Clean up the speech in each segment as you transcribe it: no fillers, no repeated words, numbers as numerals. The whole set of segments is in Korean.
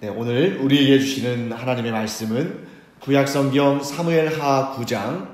네, 오늘 우리에게 주시는 하나님의 말씀은 구약성경 사무엘하 9장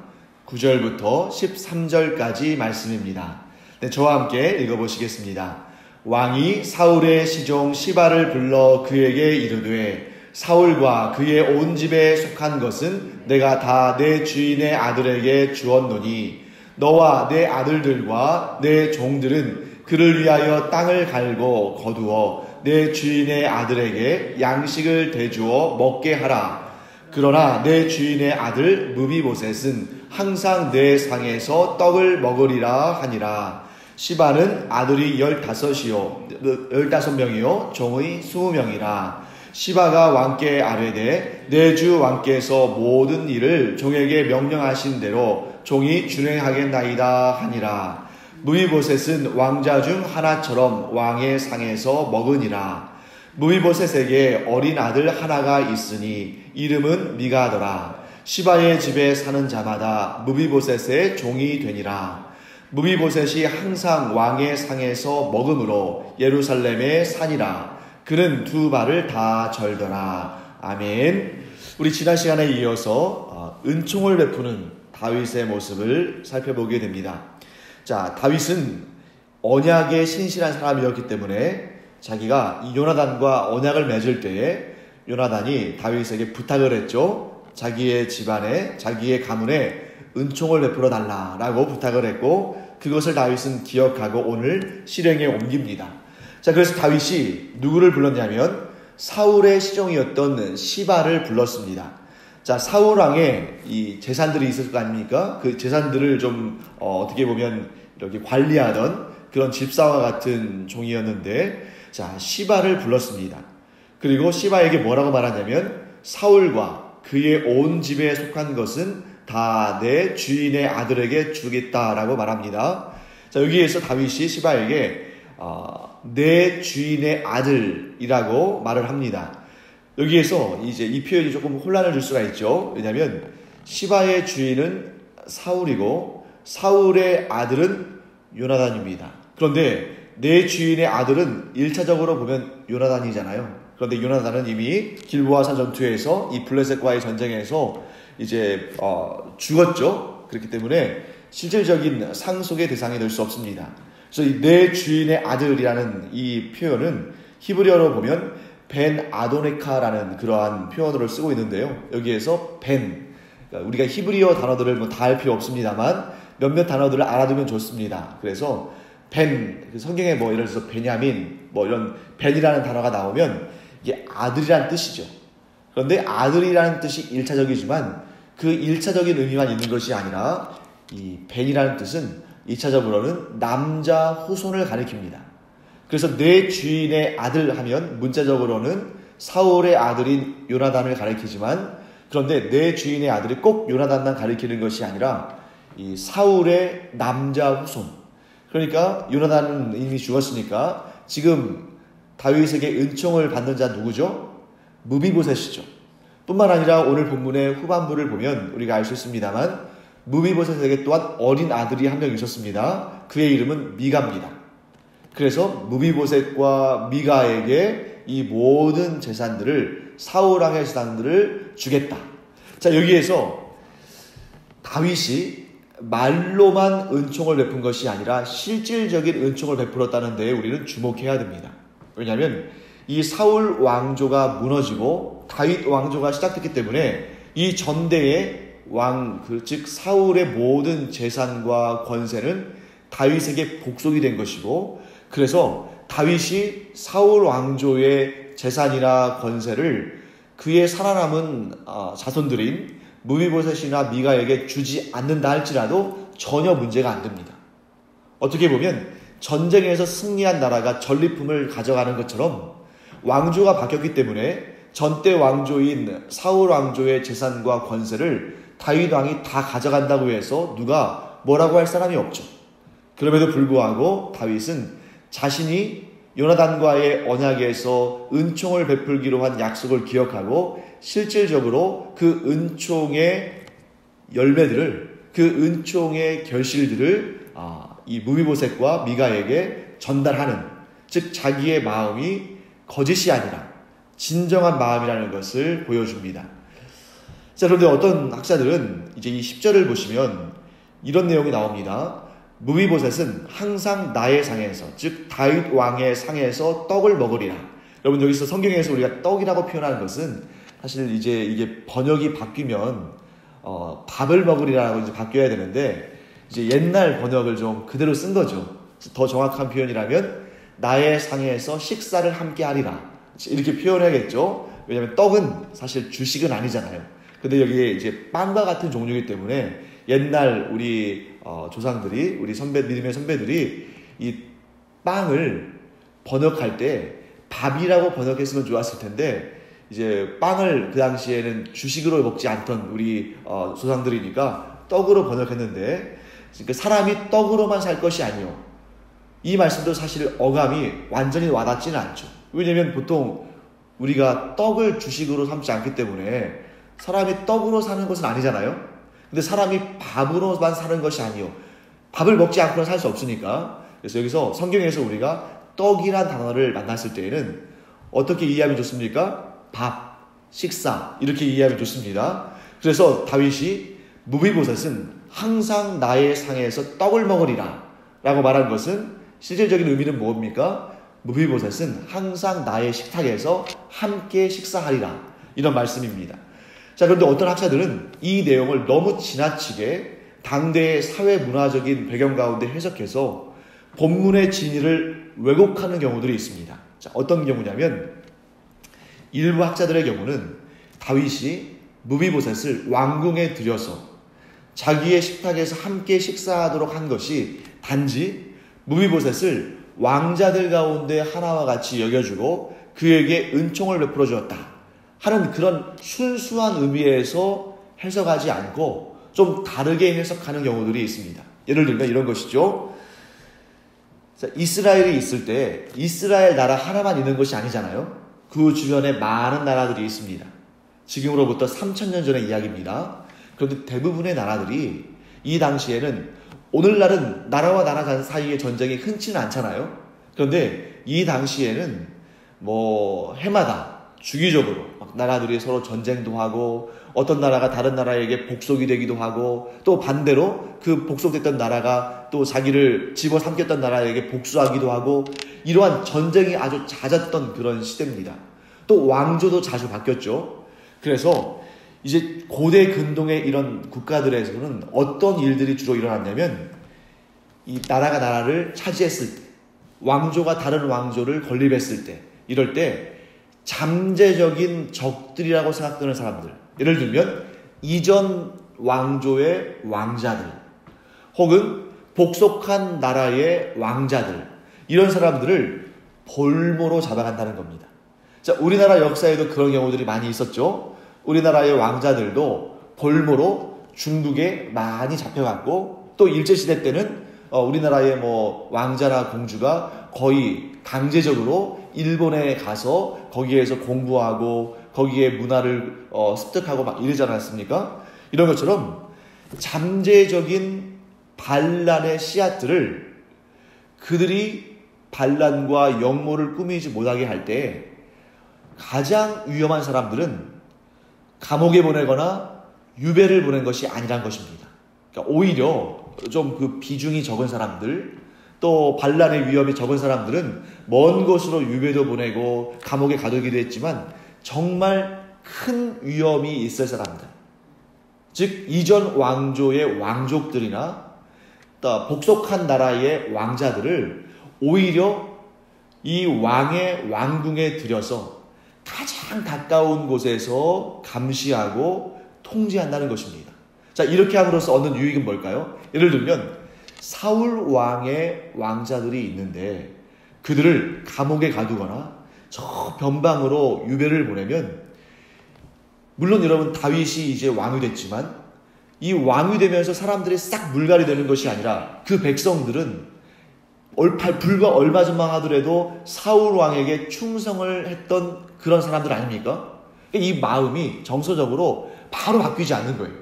9절부터 13절까지 말씀입니다. 네, 저와 함께 읽어보시겠습니다. 왕이 사울의 시종 시바를 불러 그에게 이르되 사울과 그의 온 집에 속한 것은 내가 다 내 주인의 아들에게 주었노니 너와 내 아들들과 내 종들은 그를 위하여 땅을 갈고 거두어 내 주인의 아들에게 양식을 대주어 먹게 하라. 그러나 내 주인의 아들 무비보셋은 항상 내 상에서 떡을 먹으리라 하니라. 시바는 아들이 15명이요 종의 20명이라. 시바가 왕께 아뢰되 내 주 왕께서 모든 일을 종에게 명령하신 대로 종이 준행하겠나이다 하니라. 무비보셋은 왕자 중 하나처럼 왕의 상에서 먹으니라. 무비보셋에게 어린 아들 하나가 있으니 이름은 미가더라. 시바의 집에 사는 자마다 무비보셋의 종이 되니라. 무비보셋이 항상 왕의 상에서 먹음으로 예루살렘에 사니라. 그는 두 발을 다 절더라. 아멘. 우리 지난 시간에 이어서 은총을 베푸는 다윗의 모습을 살펴보게 됩니다. 자, 다윗은 언약에 신실한 사람이었기 때문에 자기가 이 요나단과 언약을 맺을 때에 요나단이 다윗에게 부탁을 했죠. 자기의 집안에, 자기의 가문에 은총을 베풀어 달라라고 부탁을 했고, 그것을 다윗은 기억하고 오늘 실행에 옮깁니다. 자, 그래서 다윗이 누구를 불렀냐면 사울의 시종이었던 시바를 불렀습니다. 자, 사울 왕의 이 재산들이 있을 거 아닙니까? 그 재산들을 좀 어떻게 보면 이렇게 관리하던 그런 집사와 같은 종이었는데, 자, 시바를 불렀습니다. 그리고 시바에게 뭐라고 말하냐면 사울과 그의 온 집에 속한 것은 다 내 주인의 아들에게 주겠다라고 말합니다. 자, 여기에서 다윗이 시바에게 내 주인의 아들이라고 말을 합니다. 여기에서 이제 이 표현이 조금 혼란을 줄 수가 있죠. 왜냐하면 시바의 주인은 사울이고 사울의 아들은 요나단입니다. 그런데 내 주인의 아들은 1차적으로 보면 요나단이잖아요. 그런데 요나단은 이미 길보아 산전투에서 이 블레셋과의 전쟁에서 이제 죽었죠. 그렇기 때문에 실질적인 상속의 대상이 될 수 없습니다. 그래서 이 내 주인의 아들이라는 이 표현은 히브리어로 보면 벤 아도네카라는 그러한 표현으로 쓰고 있는데요. 여기에서 벤, 그러니까 우리가 히브리어 단어들을 다 할 필요 없습니다만 몇몇 단어들을 알아두면 좋습니다. 그래서 벤, 성경에 예를 들어서 베냐민, 이런 벤이라는 단어가 나오면 이게 아들이라는 뜻이죠. 그런데 아들이라는 뜻이 1차적이지만 그 1차적인 의미만 있는 것이 아니라 이 벤이라는 뜻은 2차적으로는 남자 후손을 가리킵니다. 그래서 내 주인의 아들 하면 문자적으로는 사울의 아들인 요나단을 가리키지만, 그런데 내 주인의 아들이 꼭 요나단만 가리키는 것이 아니라 이 사울의 남자 후손, 그러니까 요나단은 이미 죽었으니까 지금 다윗에게 은총을 받는 자 누구죠? 무비보셋이죠. 뿐만 아니라 오늘 본문의 후반부를 보면 우리가 알 수 있습니다만 무비보셋에게 또한 어린 아들이 한 명 있었습니다. 그의 이름은 미가입니다. 그래서 무비보셋과 미가에게 이 모든 재산들을, 사울왕의 재산들을 주겠다. 자, 여기에서 다윗이 말로만 은총을 베푼 것이 아니라 실질적인 은총을 베풀었다는 데에 우리는 주목해야 됩니다. 왜냐하면 이 사울 왕조가 무너지고 다윗 왕조가 시작됐기 때문에 이 전대의 즉 사울의 모든 재산과 권세는 다윗에게 복속이 된 것이고, 그래서 다윗이 사울 왕조의 재산이나 권세를 그의 살아남은 자손들인 무비보셋이나 미가에게 주지 않는다 할지라도 전혀 문제가 안 됩니다. 어떻게 보면 전쟁에서 승리한 나라가 전리품을 가져가는 것처럼 왕조가 바뀌었기 때문에 전대 왕조인 사울 왕조의 재산과 권세를 다윗 왕이 다 가져간다고 해서 누가 뭐라고 할 사람이 없죠. 그럼에도 불구하고 다윗은 자신이 요나단과의 언약에서 은총을 베풀기로 한 약속을 기억하고 실질적으로 그 은총의 열매들을, 그 은총의 결실들을 이 무비보셋과 미가에게 전달하는, 즉 자기의 마음이 거짓이 아니라 진정한 마음이라는 것을 보여줍니다. 자, 그런데 어떤 학자들은 이제 이 10절을 보시면 이런 내용이 나옵니다. 무비보셋은 항상 나의 상에서, 즉 다윗 왕의 상에서 떡을 먹으리라. 여러분, 여기서 성경에서 우리가 떡이라고 표현하는 것은 사실 이제 이게 번역이 바뀌면 밥을 먹으리라고 이제 바뀌어야 되는데, 이제 옛날 번역을 좀 그대로 쓴 거죠. 더 정확한 표현이라면 나의 상에서 식사를 함께 하리라, 이렇게 표현해야겠죠. 왜냐하면 떡은 사실 주식은 아니잖아요. 근데 여기에 이제 빵과 같은 종류이기 때문에 옛날 우리 조상들이, 우리 믿음의 선배들이 이 빵을 번역할 때 밥이라고 번역했으면 좋았을 텐데, 이제 빵을 그 당시에는 주식으로 먹지 않던 우리 조상들이니까 떡으로 번역했는데, 그러니까 사람이 떡으로만 살 것이 아니요, 이 말씀도 사실 어감이 완전히 와닿지는 않죠. 왜냐하면 보통 우리가 떡을 주식으로 삼지 않기 때문에 사람이 떡으로 사는 것은 아니잖아요. 근데 사람이 밥으로만 사는 것이 아니요, 밥을 먹지 않고는 살 수 없으니까. 그래서 여기서 성경에서 우리가 떡이란 단어를 만났을 때에는 어떻게 이해하면 좋습니까? 밥, 식사, 이렇게 이해하면 좋습니다. 그래서 다윗이 무비보셋은 항상 나의 상에서 떡을 먹으리라 라고 말한 것은 실질적인 의미는 뭡니까? 무비보셋은 항상 나의 식탁에서 함께 식사하리라, 이런 말씀입니다. 자, 그런데 어떤 학자들은 이 내용을 너무 지나치게 당대의 사회 문화적인 배경 가운데 해석해서 본문의 진위를 왜곡하는 경우들이 있습니다. 자, 어떤 경우냐면 일부 학자들의 경우는 다윗이 무비보셋을 왕궁에 들여서 자기의 식탁에서 함께 식사하도록 한 것이 단지 무비보셋을 왕자들 가운데 하나와 같이 여겨주고 그에게 은총을 베풀어 주었다 하는 그런 순수한 의미에서 해석하지 않고 좀 다르게 해석하는 경우들이 있습니다. 예를 들면 이런 것이죠. 자, 이스라엘이 있을 때 이스라엘 나라 하나만 있는 것이 아니잖아요. 그 주변에 많은 나라들이 있습니다. 지금으로부터 3000년 전의 이야기입니다. 그런데 대부분의 나라들이 이 당시에는, 오늘날은 나라와 나라 사이의 전쟁이 흔치는 않잖아요. 그런데 이 당시에는 해마다 주기적으로 나라들이 서로 전쟁도 하고, 어떤 나라가 다른 나라에게 복속이 되기도 하고, 또 반대로 그 복속됐던 나라가 또 자기를 집어삼켰던 나라에게 복수하기도 하고, 이러한 전쟁이 아주 잦았던 그런 시대입니다. 또 왕조도 자주 바뀌었죠. 그래서 이제 고대 근동의 이런 국가들에서는 어떤 일들이 주로 일어났냐면, 이 나라가 나라를 차지했을 때, 왕조가 다른 왕조를 건립했을 때, 이럴 때 잠재적인 적들이라고 생각되는 사람들, 예를 들면 이전 왕조의 왕자들 혹은 복속한 나라의 왕자들, 이런 사람들을 볼모로 잡아간다는 겁니다. 자, 우리나라 역사에도 그런 경우들이 많이 있었죠. 우리나라의 왕자들도 볼모로 중국에 많이 잡혀갔고, 또 일제시대 때는 우리나라의 왕자나 공주가 거의 강제적으로 일본에 가서 거기에서 공부하고 거기에 문화를 습득하고 막 이러지 않았습니까? 이런 것처럼 잠재적인 반란의 씨앗들을 그들이 반란과 역모를 꾸미지 못하게 할 때 가장 위험한 사람들은 감옥에 보내거나 유배를 보낸 것이 아니란 것입니다. 그러니까 오히려 좀 그 비중이 적은 사람들, 또 반란의 위험이 적은 사람들은 먼 곳으로 유배도 보내고 감옥에 가두기도 했지만 정말 큰 위험이 있을 사람들, 즉 이전 왕조의 왕족들이나 또 복속한 나라의 왕자들을 오히려 이 왕의 왕궁에 들여서 가장 가까운 곳에서 감시하고 통제한다는 것입니다. 자, 이렇게 함으로써 얻는 유익은 뭘까요? 예를 들면 사울 왕의 왕자들이 있는데 그들을 감옥에 가두거나 저 변방으로 유배를 보내면, 물론 여러분 다윗이 이제 왕이 됐지만 이 왕이 되면서 사람들이 싹 물갈이 되는 것이 아니라 그 백성들은 불과 얼마 전만 하더라도 사울 왕에게 충성을 했던 그런 사람들 아닙니까? 이 마음이 정서적으로 바로 바뀌지 않는 거예요.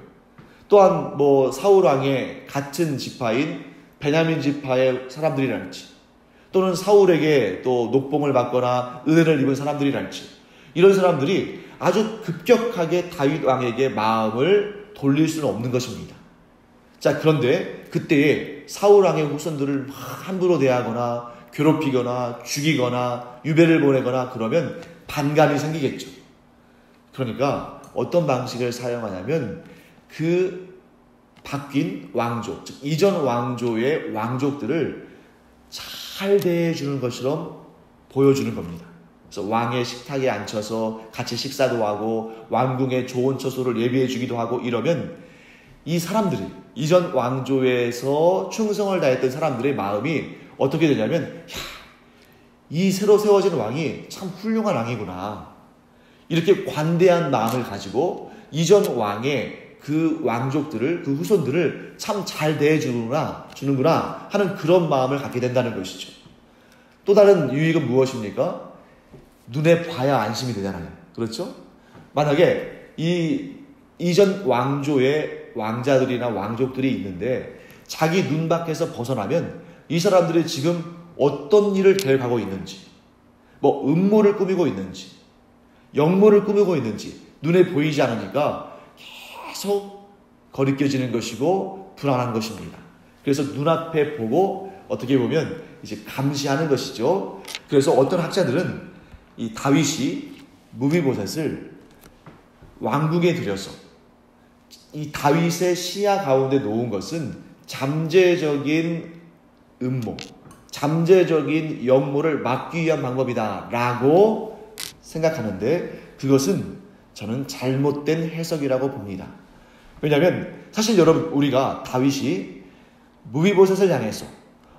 또한 사울 왕의 같은 지파인 베냐민 지파의 사람들이랄지, 또는 사울에게 또 녹봉을 받거나 은혜를 입은 사람들이랄지, 이런 사람들이 아주 급격하게 다윗 왕에게 마음을 돌릴 수는 없는 것입니다. 자, 그런데 그때에 사울 왕의 후손들을 함부로 대하거나 괴롭히거나 죽이거나 유배를 보내거나 그러면 반감이 생기겠죠. 그러니까 어떤 방식을 사용하냐면 그 바뀐 왕족, 즉 이전 왕조의 왕족들을 잘 대해주는 것처럼 보여주는 겁니다. 그래서 왕의 식탁에 앉혀서 같이 식사도 하고 왕궁의 좋은 처소를 예비해 주기도 하고 이러면 이 사람들이 이전 왕조에서 충성을 다했던 사람들의 마음이 어떻게 되냐면 이 새로 세워진 왕이 참 훌륭한 왕이구나. 이렇게 관대한 마음을 가지고 이전 왕의 그 왕족들을, 그 후손들을 참 잘 대해주는구나 하는 그런 마음을 갖게 된다는 것이죠. 또 다른 유익은 무엇입니까? 눈에 봐야 안심이 되잖아요. 그렇죠? 만약에 이전 왕조의 왕자들이나 왕족들이 있는데 자기 눈 밖에서 벗어나면 이 사람들이 지금 어떤 일을 계획하고 있는지, 뭐 음모를 꾸미고 있는지, 역모를 꾸미고 있는지 눈에 보이지 않으니까 계속 거리껴지는 것이고 불안한 것입니다. 그래서 눈앞에 보고 어떻게 보면 이제 감시하는 것이죠. 그래서 어떤 학자들은 이 다윗이 무비보셋을 왕궁에 들여서 이 다윗의 시야 가운데 놓은 것은 잠재적인 음모, 잠재적인 역모를 막기 위한 방법이다 라고 생각하는데 그것은 저는 잘못된 해석이라고 봅니다. 왜냐하면 사실 여러분 우리가 다윗이 무비보셋을 향해서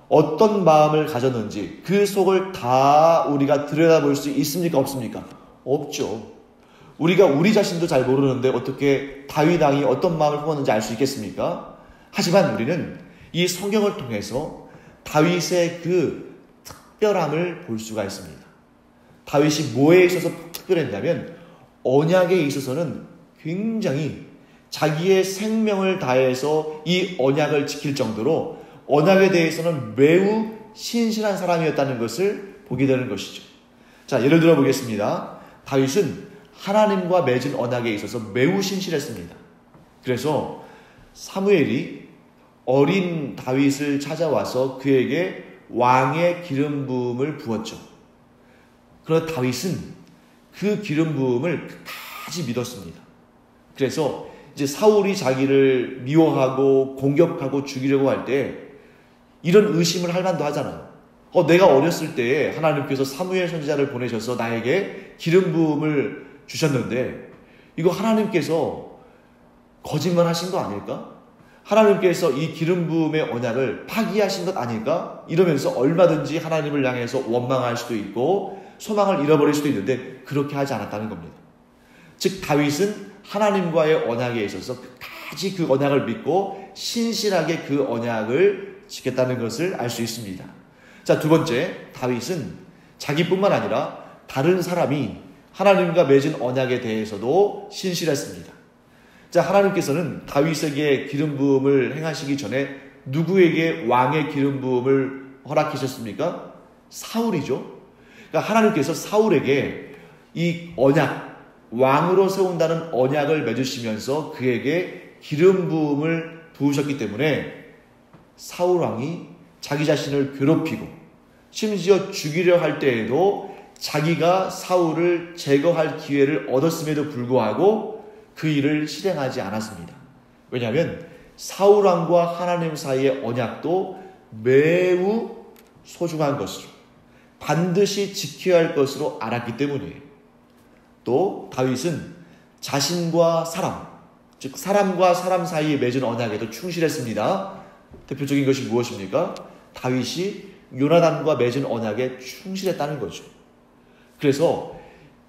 어떤 마음을 가졌는지 그 속을 다 우리가 들여다볼 수 있습니까? 없습니까? 없죠. 우리가 우리 자신도 잘 모르는데 어떻게 다윗 왕이 어떤 마음을 품었는지 알 수 있겠습니까? 하지만 우리는 이 성경을 통해서 다윗의 그 특별함을 볼 수가 있습니다. 다윗이 뭐에 있어서 특별했냐면 언약에 있어서는 굉장히 자기의 생명을 다해서 이 언약을 지킬 정도로 언약에 대해서는 매우 신실한 사람이었다는 것을 보게 되는 것이죠. 자, 예를 들어 보겠습니다. 다윗은 하나님과 맺은 언약에 있어서 매우 신실했습니다. 그래서 사무엘이 어린 다윗을 찾아와서 그에게 왕의 기름 부음을 부었죠. 그러나 다윗은 그 기름 부음을 끝까지 믿었습니다. 그래서 이제 사울이 자기를 미워하고 공격하고 죽이려고 할 때 이런 의심을 할 만도 하잖아요. 내가 어렸을 때에 하나님께서 사무엘 선지자를 보내셔서 나에게 기름 부음을 주셨는데 이거 하나님께서 거짓말 하신 거 아닐까? 하나님께서 이 기름 부음의 언약을 파기하신 것 아닐까? 이러면서 얼마든지 하나님을 향해서 원망할 수도 있고 소망을 잃어버릴 수도 있는데 그렇게 하지 않았다는 겁니다. 즉 다윗은 하나님과의 언약에 있어서 끝까지 그 언약을 믿고 신실하게 그 언약을 지켰다는 것을 알 수 있습니다. 자, 두 번째, 다윗은 자기뿐만 아니라 다른 사람이 하나님과 맺은 언약에 대해서도 신실했습니다. 자, 하나님께서는 다윗에게 기름 부음을 행하시기 전에 누구에게 왕의 기름 부음을 허락하셨습니까? 사울이죠. 그러니까 하나님께서 사울에게 이 언약, 왕으로 세운다는 언약을 맺으시면서 그에게 기름 부음을 부으셨기 때문에 사울 왕이 자기 자신을 괴롭히고 심지어 죽이려 할 때에도 자기가 사울을 제거할 기회를 얻었음에도 불구하고 그 일을 실행하지 않았습니다. 왜냐하면 사울 왕과 하나님 사이의 언약도 매우 소중한 것으로 반드시 지켜야 할 것으로 알았기 때문이에요. 또 다윗은 자신과 사람, 즉 사람과 사람 사이에 맺은 언약에도 충실했습니다. 대표적인 것이 무엇입니까? 다윗이 요나단과 맺은 언약에 충실했다는 거죠. 그래서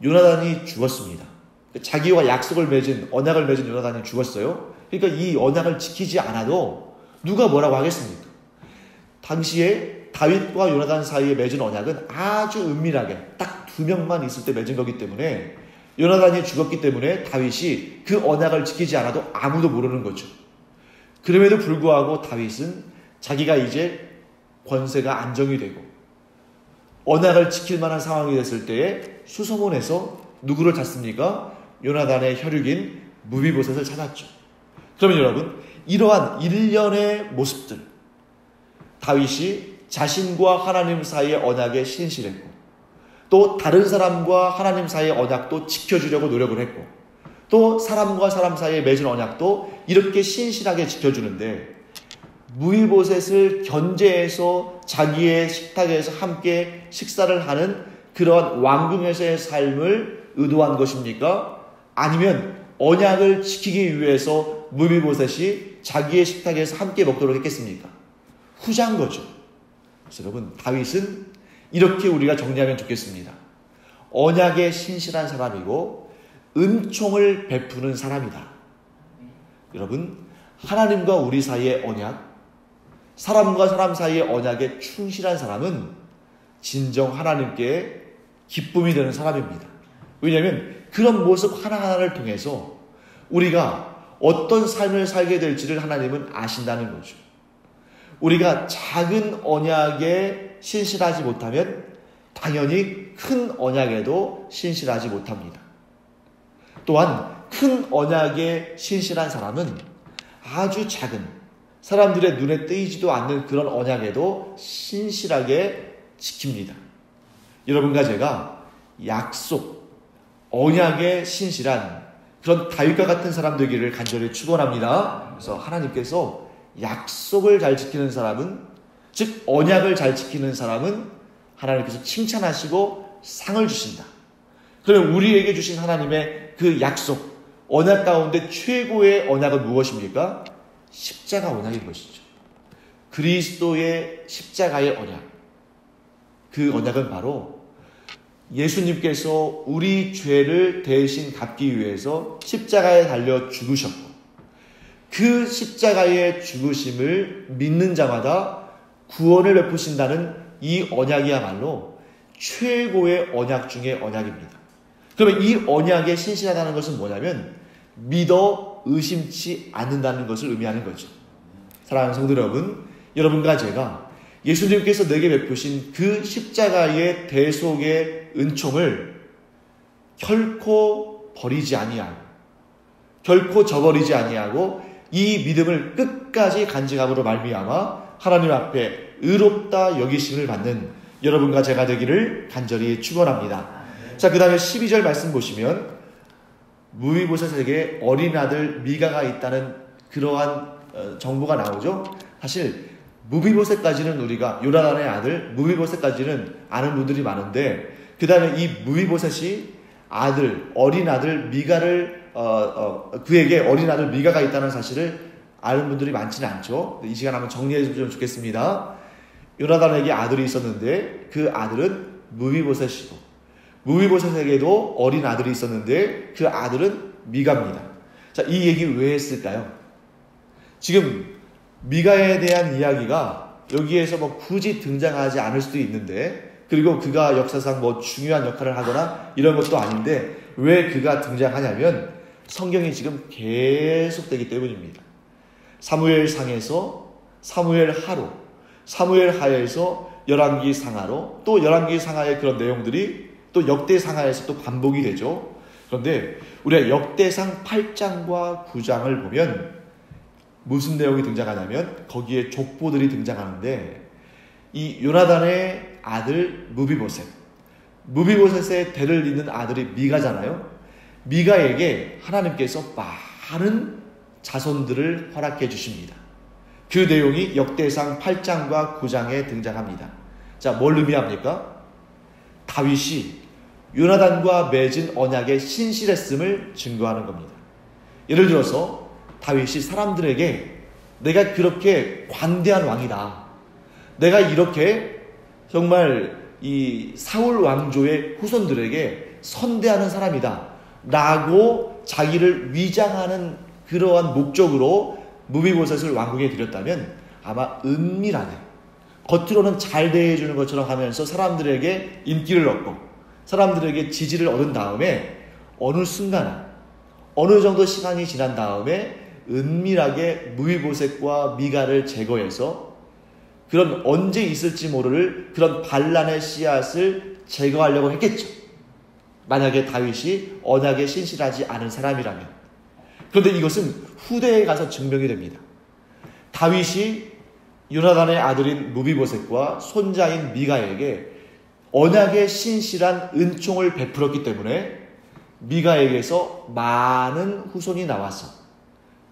요나단이 죽었습니다. 자기와 약속을 맺은, 언약을 맺은 요나단이 죽었어요. 그러니까 이 언약을 지키지 않아도 누가 뭐라고 하겠습니까? 당시에 다윗과 요나단 사이에 맺은 언약은 아주 은밀하게 딱 2명만 있을 때 맺은 거기 때문에 요나단이 죽었기 때문에 다윗이 그 언약을 지키지 않아도 아무도 모르는 거죠. 그럼에도 불구하고 다윗은 자기가 이제 권세가 안정이 되고 언약을 지킬 만한 상황이 됐을 때에 수소문해서 누구를 찾습니까? 요나단의 혈육인 무비보셋을 찾았죠. 그러면 여러분, 이러한 일련의 모습들, 다윗이 자신과 하나님 사이의 언약에 신실했고, 또 다른 사람과 하나님 사이의 언약도 지켜주려고 노력을 했고, 또 사람과 사람 사이에 맺은 언약도 이렇게 신실하게 지켜주는데, 무비보셋을 견제해서 자기의 식탁에서 함께 식사를 하는 그러한 왕궁에서의 삶을 의도한 것입니까? 아니면 언약을 지키기 위해서 무비보셋이 자기의 식탁에서 함께 먹도록 했겠습니까? 후자인 거죠. 그래서 여러분, 다윗은 이렇게 우리가 정리하면 좋겠습니다. 언약에 신실한 사람이고 은총을 베푸는 사람이다. 여러분, 하나님과 우리 사이의 언약, 사람과 사람 사이의 언약에 충실한 사람은 진정 하나님께 기쁨이 되는 사람입니다. 왜냐하면 그런 모습 하나하나를 통해서 우리가 어떤 삶을 살게 될지를 하나님은 아신다는 거죠. 우리가 작은 언약에 신실하지 못하면 당연히 큰 언약에도 신실하지 못합니다. 또한 큰 언약에 신실한 사람은 아주 작은, 사람들의 눈에 띄지도 않는 그런 언약에도 신실하게 지킵니다. 여러분과 제가 약속, 언약에 신실한 그런 다윗과 같은 사람 되기를 간절히 축원합니다. 그래서 하나님께서 약속을 잘 지키는 사람은, 즉 언약을 잘 지키는 사람은 하나님께서 칭찬하시고 상을 주신다. 그러면 우리에게 주신 하나님의 그 약속, 언약 가운데 최고의 언약은 무엇입니까? 십자가 언약인 것이죠. 그리스도의 십자가의 언약. 그 언약은 바로 예수님께서 우리 죄를 대신 갚기 위해서 십자가에 달려 죽으셨고, 그 십자가의 죽으심을 믿는 자마다 구원을 베푸신다는 이 언약이야말로 최고의 언약 중의 언약입니다. 그러면 이 언약에 신실하다는 것은 뭐냐면 믿어 의심치 않는다는 것을 의미하는 거죠. 사랑하는 성도 여러분, 여러분과 제가 예수님께서 내게 베푸신 그 십자가의 대속의 은총을 결코 버리지 아니하고, 결코 저버리지 아니하고 이 믿음을 끝까지 간직함으로 말미암아 하나님 앞에 의롭다 여기심을 받는 여러분과 제가 되기를 간절히 축원합니다. 자, 그 다음에 12절 말씀 보시면 무비보셋에게 어린 아들 미가가 있다는 그러한 정보가 나오죠. 사실 무비보셋까지는 우리가, 요나단의 아들 무비보셋까지는 아는 분들이 많은데, 그 다음에 이 무비보셋이 어린 아들 미가를 그에게 어린 아들 미가가 있다는 사실을 아는 분들이 많지는 않죠. 이 시간 한번 정리해 주면 좋겠습니다. 요나단에게 아들이 있었는데 그 아들은 무비보셋이고, 무비보셋에게도 어린 아들이 있었는데 그 아들은 미가입니다. 자, 이 얘기 왜 했을까요? 지금 미가에 대한 이야기가 여기에서 굳이 등장하지 않을 수도 있는데, 그리고 그가 역사상 중요한 역할을 하거나 이런 것도 아닌데 왜 그가 등장하냐면 성경이 지금 계속되기 때문입니다. 사무엘상에서 사무엘하로, 사무엘하에서 열왕기 상하로, 또 열왕기 상하의 그런 내용들이 또 역대상하에서 또 반복이 되죠. 그런데 우리가 역대상 8장과 9장을 보면 무슨 내용이 등장하냐면 거기에 족보들이 등장하는데, 이 요나단의 아들 무비보셋의 대를 잇는 아들이 미가잖아요. 미가에게 하나님께서 많은 자손들을 허락해 주십니다. 그 내용이 역대상 8장과 9장에 등장합니다. 자, 뭘 의미합니까? 다윗이 요나단과 맺은 언약에 신실했음을 증거하는 겁니다. 예를 들어서 다윗이 사람들에게 내가 그렇게 관대한 왕이다, 내가 이렇게 정말 이 사울 왕조의 후손들에게 선대하는 사람이다 라고 자기를 위장하는 그러한 목적으로 무비보셋을 왕궁에 들였다면 아마 은밀하게 겉으로는 잘 대해주는 것처럼 하면서 사람들에게 인기를 얻고 사람들에게 지지를 얻은 다음에 어느 순간, 어느 정도 시간이 지난 다음에 은밀하게 무비보셋과 미가를 제거해서 그런 언제 있을지 모를 그런 반란의 씨앗을 제거하려고 했겠죠. 만약에 다윗이 언약에 신실하지 않은 사람이라면. 그런데 이것은 후대에 가서 증명이 됩니다. 다윗이 요나단의 아들인 무비보셋과 손자인 미가에게 언약에 신실한 은총을 베풀었기 때문에 미가에게서 많은 후손이 나와서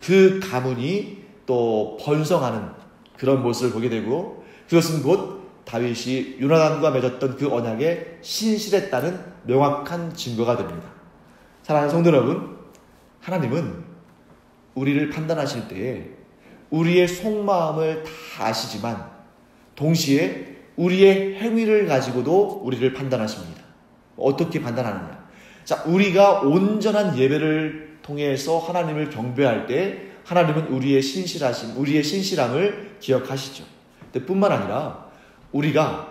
그 가문이 또 번성하는 그런 모습을 보게 되고, 그것은 곧 다윗이 요나단과 맺었던 그 언약에 신실했다는 명확한 증거가 됩니다. 사랑하는 성도 여러분, 하나님은 우리를 판단하실 때에 우리의 속마음을 다 아시지만 동시에 우리의 행위를 가지고도 우리를 판단하십니다. 어떻게 판단하느냐? 자, 우리가 온전한 예배를 통해서 하나님을 경배할 때 하나님은 우리의 신실함을 기억하시죠. 근데 뿐만 아니라 우리가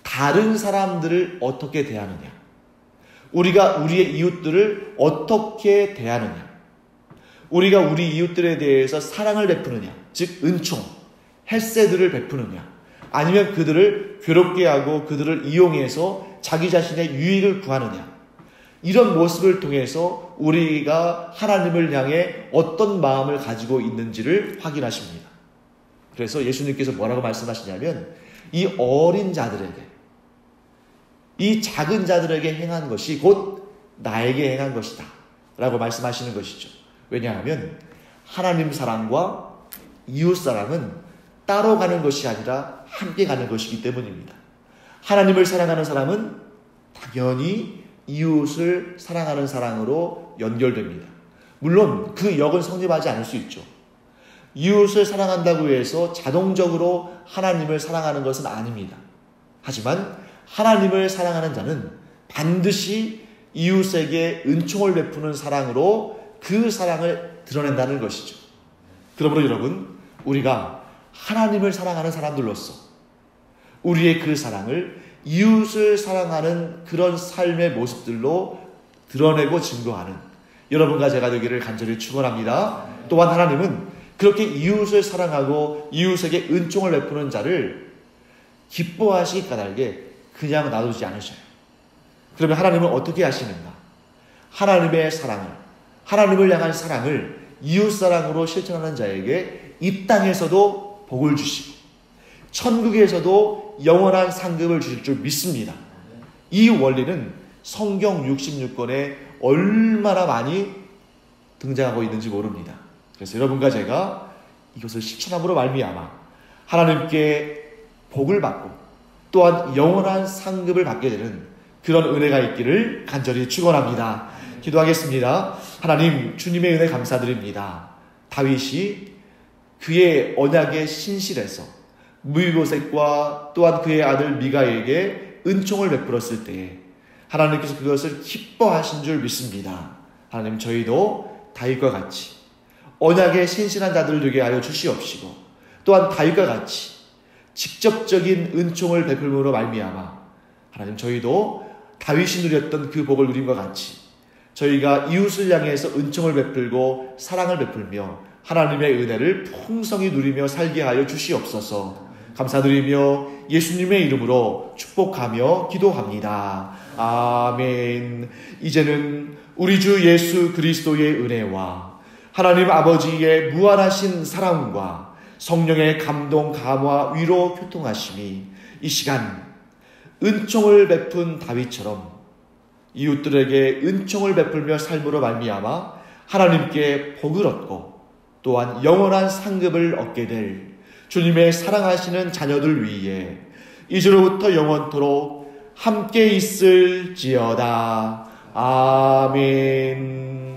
다른 사람들을 어떻게 대하느냐, 우리가 우리의 이웃들을 어떻게 대하느냐, 우리가 우리 이웃들에 대해서 사랑을 베푸느냐, 즉 은총, 헤세드를 베푸느냐, 아니면 그들을 괴롭게 하고 그들을 이용해서 자기 자신의 유익을 구하느냐, 이런 모습을 통해서 우리가 하나님을 향해 어떤 마음을 가지고 있는지를 확인하십니다. 그래서 예수님께서 뭐라고 말씀하시냐면 이 어린 자들에게, 이 작은 자들에게 행한 것이 곧 나에게 행한 것이다 라고 말씀하시는 것이죠. 왜냐하면 하나님 사랑과 이웃 사랑은 따로 가는 것이 아니라 함께 가는 것이기 때문입니다. 하나님을 사랑하는 사람은 당연히 이웃을 사랑하는 사랑으로 연결됩니다. 물론 그 역은 성립하지 않을 수 있죠. 이웃을 사랑한다고 해서 자동적으로 하나님을 사랑하는 것은 아닙니다. 하지만 하나님을 사랑하는 자는 반드시 이웃에게 은총을 베푸는 사랑으로 그 사랑을 드러낸다는 것이죠. 그러므로 여러분, 우리가 하나님을 사랑하는 사람들로서 우리의 그 사랑을 이웃을 사랑하는 그런 삶의 모습들로 드러내고 증거하는 여러분과 제가 되기를 간절히 축원합니다. 또한 하나님은 그렇게 이웃을 사랑하고 이웃에게 은총을 베푸는 자를 기뻐하시기 까닭에 그냥 놔두지 않으셔요. 그러면 하나님은 어떻게 하시는가? 하나님의 사랑을, 하나님을 향한 사랑을 이웃사랑으로 실천하는 자에게 이 땅에서도 복을 주시고 천국에서도 영원한 상급을 주실 줄 믿습니다. 이 원리는 성경 66권에 얼마나 많이 등장하고 있는지 모릅니다. 그래서 여러분과 제가 이것을 실천함으로 말미암아 하나님께 복을 받고 또한 영원한 상급을 받게 되는 그런 은혜가 있기를 간절히 축원합니다. 기도하겠습니다. 하나님, 주님의 은혜 감사드립니다. 다윗이 그의 언약에 신실해서 무비보셋과 또한 그의 아들 미가에게 은총을 베풀었을 때에 하나님께서 그것을 기뻐하신 줄 믿습니다. 하나님, 저희도 다윗과 같이 언약에 신실한 자들 되게 하여 주시옵시고 또한 다윗과 같이 직접적인 은총을 베풀므로 말미암아 하나님, 저희도 다윗이 누렸던 그 복을 누림과 같이 저희가 이웃을 향해서 은총을 베풀고 사랑을 베풀며 하나님의 은혜를 풍성히 누리며 살게 하여 주시옵소서. 감사드리며 예수님의 이름으로 축복하며 기도합니다. 아멘. 이제는 우리 주 예수 그리스도의 은혜와 하나님 아버지의 무한하신 사랑과 성령의 감동, 감화, 위로, 교통하심이 이 시간 은총을 베푼 다윗처럼 이웃들에게 은총을 베풀며 삶으로 말미암아 하나님께 복을 얻고 또한 영원한 상급을 얻게 될 주님의 사랑하시는 자녀들 위에 이제로부터 영원토록 함께 있을지어다. 아멘.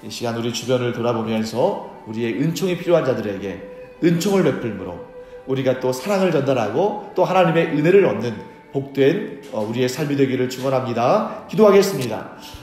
이 시간 우리 주변을 돌아보면서 우리의 은총이 필요한 자들에게 은총을 베풀므로 우리가 또 사랑을 전달하고 또 하나님의 은혜를 얻는 복된 우리의 삶이 되기를 축원합니다. 기도하겠습니다.